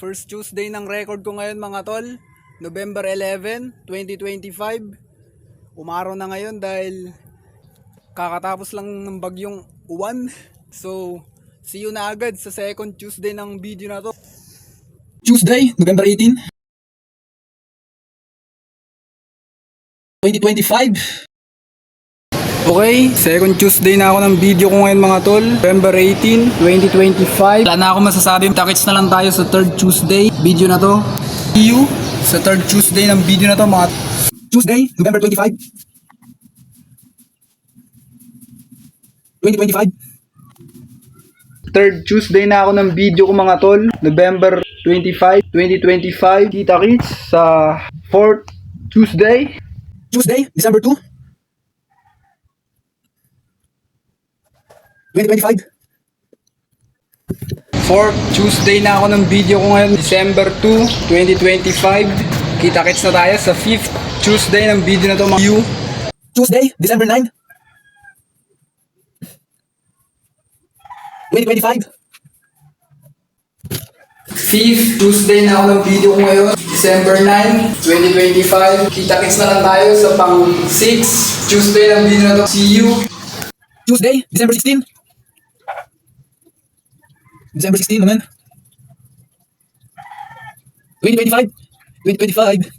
First Tuesday ng record ko ngayon mga tol. November 11, 2025. Umaraw na ngayon dahil kakatapos lang ng bagyong uwan. So, see you na agad sa second Tuesday ng video na to. Tuesday, November 18, 2025. Okay, second Tuesday na ako ng video ko ngayon mga tol. November 18, 2025. Wala na ako masasabi. Takits na lang tayo sa third Tuesday video na to. See you sa third Tuesday ng video na to mga Tuesday, November 25, 2025. Third Tuesday na ako ng video ko mga tol. November 25, 2025. Kita-kits sa fourth Tuesday. Tuesday, December 2, 2025. Fourth Tuesday na ako ng video ko ngayon. December 2, 2025. Kita-kits na tayo sa fifth Tuesday ng video na to mga you. Tuesday, December 9, 2025. Fifth Tuesday na ako ng video ko ngayon. December 9, 2025. Kita-kits na lang tayo sa pang 6 Tuesday ng video na to. See you. Tuesday, December 16. December 16 naman. 2025. 2025.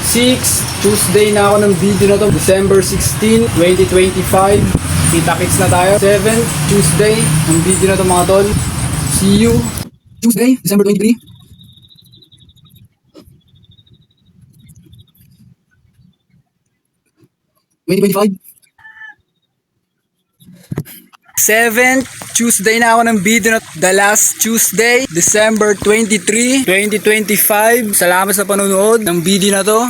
6 Tuesday na ako ng video na to. December 16, 2025. Kita-kits na tayo. 7th Tuesday ng video na to mga tol. See you. Tuesday, December 23. 2025. 7th Tuesday na ako ng video na the last Tuesday, December 23, 2025. Salamat sa panonood ng video na to.